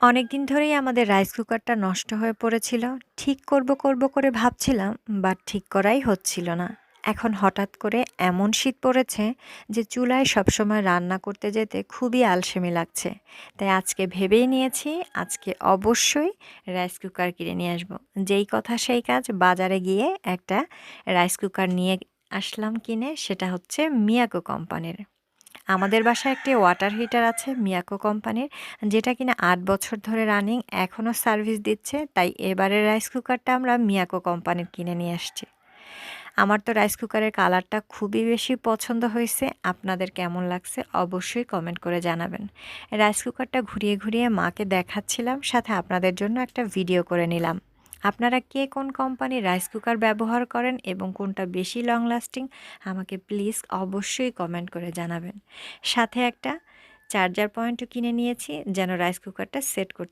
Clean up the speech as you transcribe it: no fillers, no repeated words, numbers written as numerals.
অনেকদিন ধরেই আমাদের রাইস কুকারটা নষ্ট হয়ে পড়েছিল। ঠিক করব করে ভাবছিলাম, বাট ঠিক করাই হচ্ছিল না। এখন হঠাৎ করে এমন শীত পড়েছে যে চুলায় সবসময় রান্না করতে যেতে খুবই আলসেমি লাগছে। তাই আজকে ভেবেই নিয়েছি আজকে অবশ্যই রাইস কুকার কিনে নিয়ে আসবো। যেই কথা সেই কাজ, বাজারে গিয়ে একটা রাইস কুকার নিয়ে আসলাম কিনে, সেটা হচ্ছে মিয়াকো কোম্পানির। আমাদের বাসায় একটি ওয়াটার হিটার আছে মিয়াকো কোম্পানির, যেটা কিনা ৮ বছর ধরে রানিং, এখনও সার্ভিস দিচ্ছে। তাই এবারের রাইস কুকারটা আমরা মিয়াকো কোম্পানির কিনে নিয়ে আসছি। আমার তো রাইস কুকারের কালারটা খুবই বেশি পছন্দ হয়েছে। আপনাদের কেমন লাগছে অবশ্যই কমেন্ট করে জানাবেন। রাইস কুকারটা ঘুরিয়ে ঘুরিয়ে মাকে দেখাচ্ছিলাম, সাথে আপনাদের জন্য একটা ভিডিও করে নিলাম। আপনারা কে কোন কোম্পানির রাইস কুকার ব্যবহার করেন এবং কোনটা বেশি লং লাস্টিং, আমাকে প্লিজ অবশ্যই কমেন্ট করে জানাবেন। সাথে একটা চার্জার পয়েন্টও কিনে নিয়েছি যেন রাইস কুকারটা সেট করতে